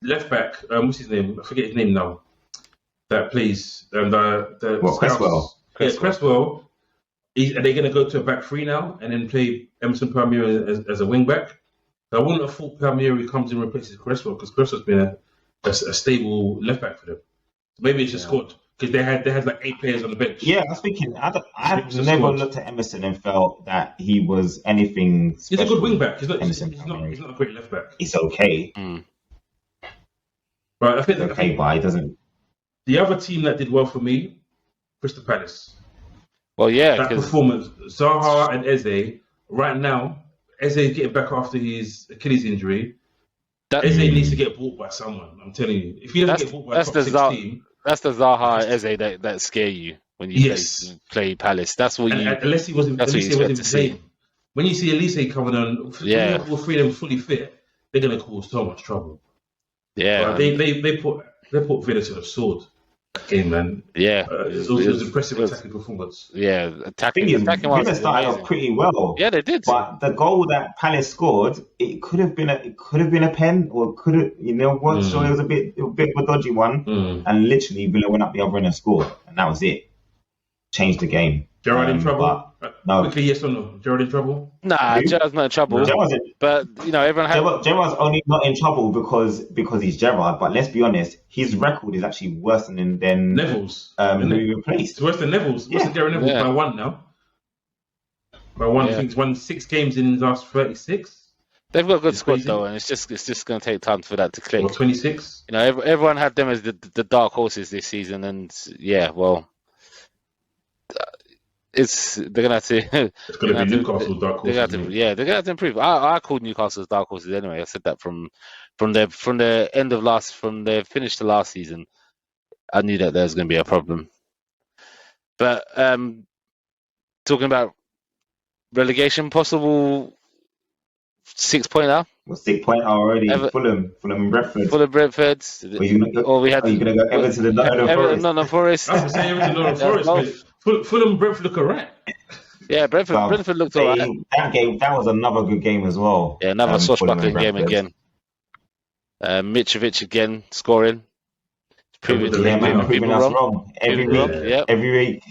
[SPEAKER 3] left back, what's his name? I forget his name now. That plays
[SPEAKER 1] Cresswell.
[SPEAKER 3] Yeah, Cresswell. Are they going to go to a back three now and then play Emerson Palmieri as a wing back? I wouldn't have thought Palmieri comes in and replaces Cresswell because Cresswell's been a stable left back for them. So maybe it's just squad because they had like 8 players on the bench.
[SPEAKER 1] Yeah, I was thinking. I've never looked at Emerson and felt that he was anything special.
[SPEAKER 3] He's a good wing back. He's not a great left back.
[SPEAKER 1] It's okay.
[SPEAKER 3] Right, I think
[SPEAKER 1] it's okay, but he doesn't.
[SPEAKER 3] The other team that did well for me, Crystal Palace.
[SPEAKER 2] Well, yeah,
[SPEAKER 3] that performance, Zaha and Eze. Right now, Eze is getting back after his Achilles injury. Eze needs to get bought by someone. I'm telling you, if he doesn't get bought by top 6 team,
[SPEAKER 2] that's the Zaha and Eze that scare you when you play Palace. That's what you.
[SPEAKER 3] Unless he wasn't playing. When you see Elise coming on, all 3 of them fully fit, they're going to cause so much trouble.
[SPEAKER 2] Yeah,
[SPEAKER 3] they put Villa to the sword. game, man.
[SPEAKER 2] Yeah,
[SPEAKER 3] it was impressive attacking performance.
[SPEAKER 2] Yeah, attacking
[SPEAKER 1] Villa started off pretty well.
[SPEAKER 2] Yeah, they did.
[SPEAKER 1] But the goal that Palace scored, it could have been a pen, or could have, so it was a bit of a dodgy one, and literally Villa went up the other end and scored, and that was it. Changed the game.
[SPEAKER 3] Gerrard in trouble? No. Quickly, yes or no? Gerrard in trouble?
[SPEAKER 2] Nah, Gerrard's not in trouble. But everyone had...
[SPEAKER 1] Gerrard's only not in trouble because he's Gerrard. But let's be honest, his record is actually worse than
[SPEAKER 3] Neville's.
[SPEAKER 1] Who he replaced.
[SPEAKER 3] It's worse than Neville's. Worse than Gary Neville by one now. By one, I think he's won 6 games in the last 36.
[SPEAKER 2] They've got a good squad though, and it's just going to take time for that to click.
[SPEAKER 3] Or 26.
[SPEAKER 2] Everyone had them as the dark horses this season, and they're gonna have to.
[SPEAKER 3] It's gonna be Newcastle's dark horses.
[SPEAKER 2] They're gonna have to improve. I called Newcastle's dark horses anyway. I said that from the end of their finish to last season. I knew that there was gonna be a problem. But talking about relegation, possible 6-pointer.
[SPEAKER 1] Well, 6-pointer already. Fulham and Brentford.
[SPEAKER 2] Fulham, Brentford.
[SPEAKER 1] Are you gonna go Everton and
[SPEAKER 2] Nottingham Forest?
[SPEAKER 3] I was saying Everton and Nottingham Forest. Fulham and Brentford look alright.
[SPEAKER 2] Yeah, Brentford looked alright.
[SPEAKER 1] That was another good game as well.
[SPEAKER 2] Yeah, another swashbuckling game again. Mitrovic again scoring. Proving us wrong.
[SPEAKER 1] Every week.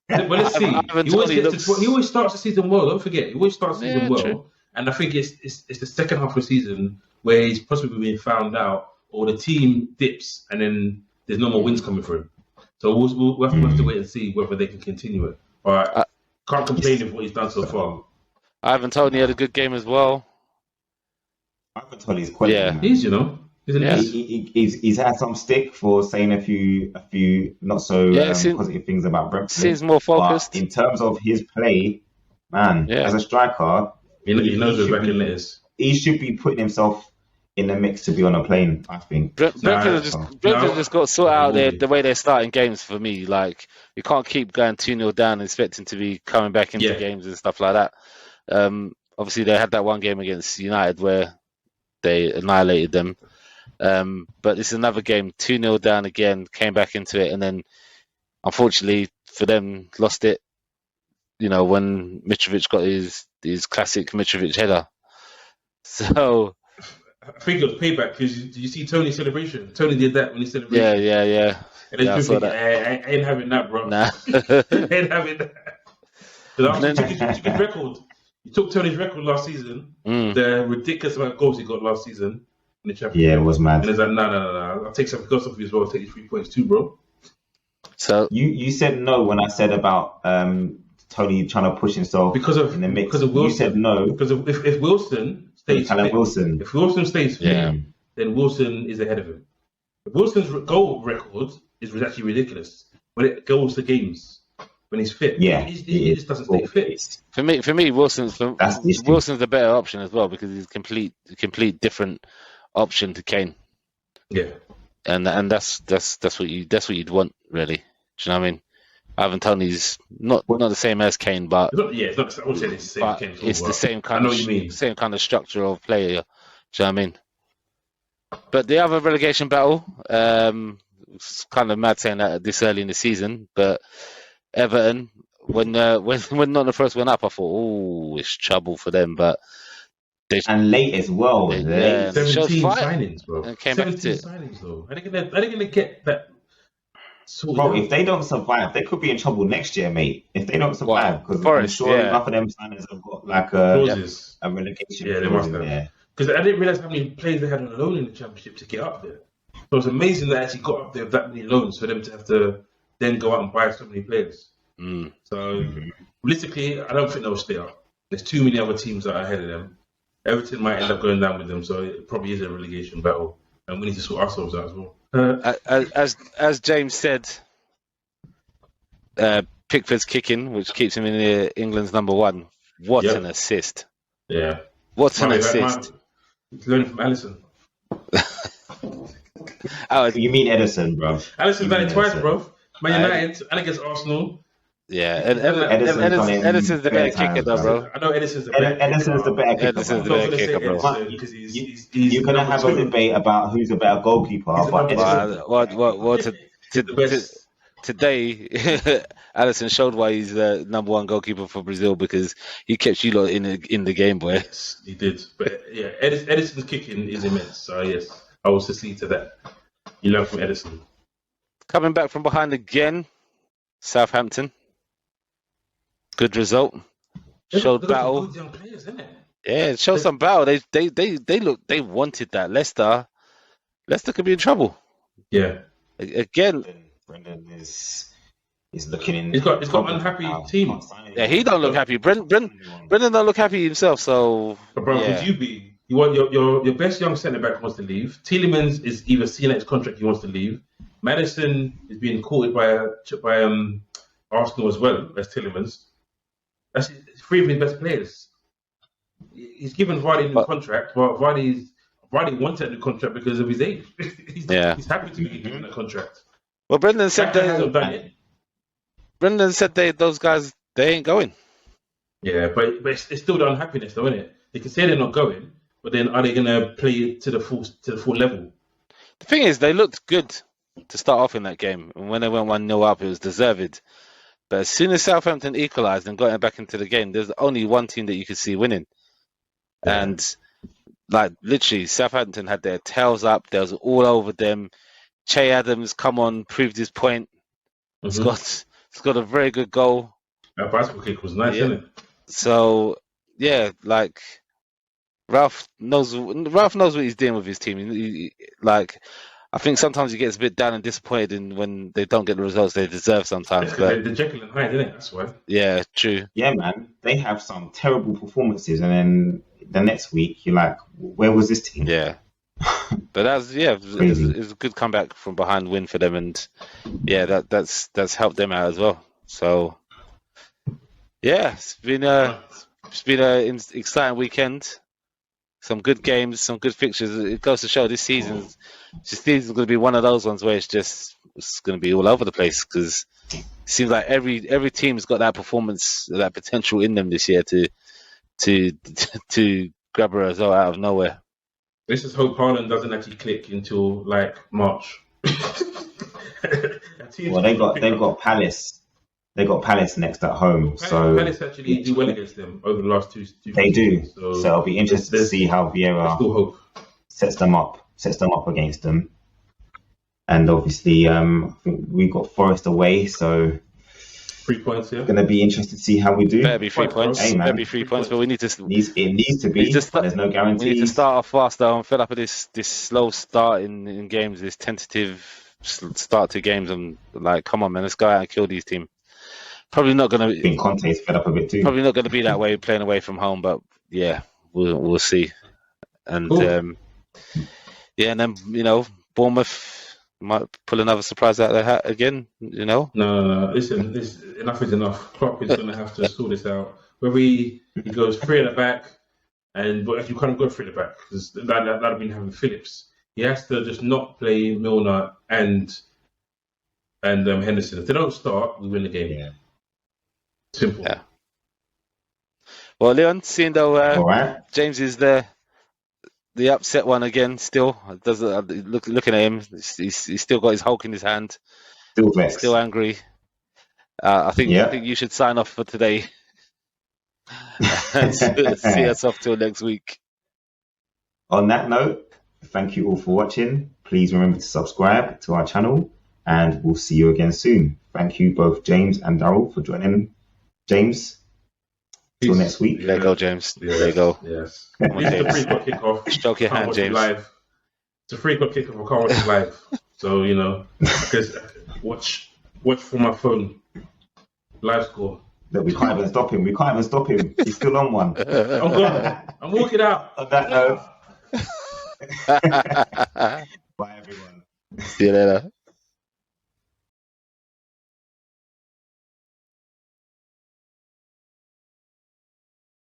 [SPEAKER 3] Well, let's see. He always starts the season well. Don't forget, he always starts the season well. True. And I think it's the second half of the season where he's possibly being found out, or the team dips, and then there's no more wins coming for him. So we'll have to wait and see whether they can continue it. But can't complain of what he's done so far.
[SPEAKER 2] Ivan Toney had a good game as well.
[SPEAKER 1] Ivan Toney's quite He's had some stick for saying a few not so positive things about Brentford.
[SPEAKER 2] Seems more focused.
[SPEAKER 1] But in terms of his play, man, as a striker,
[SPEAKER 3] he knows where back in is.
[SPEAKER 1] He should be putting himself in the mix to be on a plane, I think.
[SPEAKER 2] Brentford just got sorted out the way they're starting games for me. Like, you can't keep going 2-0 down and expecting to be coming back into games and stuff like that. Obviously, they had that one game against United where they annihilated them. But this is another game, 2-0 down again, came back into it, and then, unfortunately for them, lost it, when Mitrovic got his classic Mitrovic header. So...
[SPEAKER 3] I think it was payback because did you see Tony's celebration? Tony did that when he celebrated.
[SPEAKER 2] Yeah.
[SPEAKER 3] And then people think, I ain't having that, bro.
[SPEAKER 2] Nah.
[SPEAKER 3] I ain't having that. Because he took his record. He took Tony's record last season. The ridiculous amount of goals he got last season in the Championship.
[SPEAKER 1] Yeah, it was mad.
[SPEAKER 3] And he's like, no. I'll take something else off you as well. I'll take you 3 points too, bro.
[SPEAKER 2] So
[SPEAKER 1] you said no when I said about Tony trying to push himself in the mix.
[SPEAKER 3] Because of Wilson.
[SPEAKER 1] You said no.
[SPEAKER 3] Because if Wilson... If Wilson stays fit, then Wilson is ahead of him. Wilson's goal record is actually ridiculous when it goes to games. When he's fit, he just doesn't stay fit.
[SPEAKER 2] For me, Wilson's the better option as well because he's a complete different option to Kane.
[SPEAKER 3] Yeah,
[SPEAKER 2] and that's what you'd want really. Do you know what I mean? Ivan Toney's not the same as Kane, but
[SPEAKER 3] it's not. I would say it's the same. Kane,
[SPEAKER 2] it's the same kind of same kind of structure of player. Do you know what I mean? But the other relegation battle, it's kind of mad saying that this early in the season, but Everton, when Nottingham Forest went up, I thought, it's trouble for them. But
[SPEAKER 1] and late as well.
[SPEAKER 3] 17 signings, bro. 17 signings, though. Are they gonna get that?
[SPEAKER 1] Bro, if they don't survive, they could be in trouble next year, mate. If they don't survive, because I'm sure enough of them signers have got like a relegation.
[SPEAKER 3] Yeah, they must have. Because I didn't realize how many players they had on loan in the Championship to get up there. So it's amazing they actually got up there with that many loans for them to have to then go out and buy so many players. So realistically, I don't think they'll stay up. There's too many other teams that are ahead of them. Everything might end up going down with them, so it probably is a relegation battle, and we need to sort ourselves out as well.
[SPEAKER 2] As James said, Pickford's kicking, which keeps him in England's number one. What an assist!
[SPEAKER 3] Yeah,
[SPEAKER 2] what an assist!
[SPEAKER 3] He's learning from Alisson.
[SPEAKER 1] You mean Edison, bro?
[SPEAKER 3] Alisson's done it twice, bro. Man United and against Arsenal.
[SPEAKER 2] Yeah, and Edison's the better kicker, though, bro.
[SPEAKER 3] I know Edison's the better
[SPEAKER 2] kicker, bro.
[SPEAKER 1] You're gonna have a debate about who's a better goalkeeper.
[SPEAKER 2] What Today, Alisson showed why he's the number one goalkeeper for Brazil, because he kept you lot in the game, boy.
[SPEAKER 3] Yes, he did. But yeah, Edison's kicking is immense. So yes, I will succeed to that. You learn from Edison.
[SPEAKER 2] Coming back from behind again, Southampton. Good result. Showed battle.
[SPEAKER 3] Good young players, isn't it?
[SPEAKER 2] Yeah, it showed some battle. They wanted that. Leicester could be in trouble.
[SPEAKER 3] Yeah.
[SPEAKER 2] Again,
[SPEAKER 1] Brendan is looking.
[SPEAKER 3] He's got unhappy team.
[SPEAKER 2] Yeah, he don't look happy. Brendan don't look happy himself. So,
[SPEAKER 3] but bro,
[SPEAKER 2] yeah.
[SPEAKER 3] Would you be? You want your best young centre back wants to leave. Tielemans is either seeing his contract, he wants to leave. Maddison is being courted by Arsenal as well as Tielemans. That's three of his best players. He's given Vardy a new contract, but Vardy wanted a new contract because of his age. He's happy to be given a contract.
[SPEAKER 2] Well, Brendan said those guys, they ain't going.
[SPEAKER 3] Yeah, but it's still the unhappiness, though, isn't it? They can say they're not going, but then are they going to play it to the full level?
[SPEAKER 2] The thing is, they looked good to start off in that game, and when they went 1-0 up, it was deserved. But as soon as Southampton equalised and got back into the game, there's only one team that you could see winning. Yeah. And like literally, Southampton had their tails up. They was all over them. Che Adams, come on, proved his point. Mm-hmm. He's got a very good goal.
[SPEAKER 3] That bicycle kick was nice, isn't it?
[SPEAKER 2] So yeah, like Ralph knows what he's doing with his team. I think sometimes he gets a bit down and disappointed when they don't get the results they deserve sometimes.
[SPEAKER 3] But the Jekyll and Hyde, isn't it? That's why.
[SPEAKER 2] Yeah, true.
[SPEAKER 1] Yeah, man. They have some terrible performances, and then the next week you're like, where was this team?
[SPEAKER 2] Yeah. But it's a good comeback from behind win for them, and yeah, that's helped them out as well. So yeah, it's been an exciting weekend. Some good games, some good fixtures. It goes to show this season's going to be one of those ones where it's going to be all over the place, because it seems like every team's got that performance, that potential in them this year to grab a result out of nowhere.
[SPEAKER 3] Let's just hope Haaland doesn't actually click until like March.
[SPEAKER 1] Well, they got Palace. They got Palace next at home, so
[SPEAKER 3] Palace actually do well against them over the last two.
[SPEAKER 1] They do, so it'll be interesting to see how Vieira sets them up against them. And obviously, I think we got Forest away, so
[SPEAKER 3] 3 points. Yeah,
[SPEAKER 1] it's going to be interesting to see how we do.
[SPEAKER 2] Better be 3 points. Better be 3 points, but we need to.
[SPEAKER 1] It needs to be. There's no guarantee.
[SPEAKER 2] We need to start off fast, though. I'm fed up with this slow start in games, this tentative start to games. I'm like, come on, man, let's go out and kill these teams. Probably not going to.
[SPEAKER 1] I think Conte's fed up a bit too.
[SPEAKER 2] Probably not going to be that way playing away from home, but yeah, we'll see. And and then Bournemouth might pull another surprise out of their hat again.
[SPEAKER 3] No. Listen, enough is enough. Klopp is going to have to sort this out. Whether he goes 3 at the back, but you can't go 3 at the back because that'd have been having Phillips. He has to just not play Milner and Henderson. If they don't start, we win the game. Yeah. Simple.
[SPEAKER 2] Yeah. Well, Leon, seeing though James is the upset one again, still looking at him, he's still got his Hulk in his hand,
[SPEAKER 1] still vexed,
[SPEAKER 2] still angry. I think you should sign off for today and see us off till next week.
[SPEAKER 1] On that note, thank you all for watching. Please remember to subscribe to our channel, and we'll see you again soon. Thank you both James and Daryl for joining. James, till next week.
[SPEAKER 2] There you go, James. Yeah. There you go.
[SPEAKER 3] Yes. It's a 3 o'clock kickoff.
[SPEAKER 2] Stroke your hand, James.
[SPEAKER 3] Live. It's a 3 o'clock kickoff. I can't watch it live. So, because watch from my phone. Live score.
[SPEAKER 1] Look, we can't even stop him. He's still on one.
[SPEAKER 3] I'm gone. I'm walking out.
[SPEAKER 1] On that note. Bye, everyone.
[SPEAKER 2] See you later.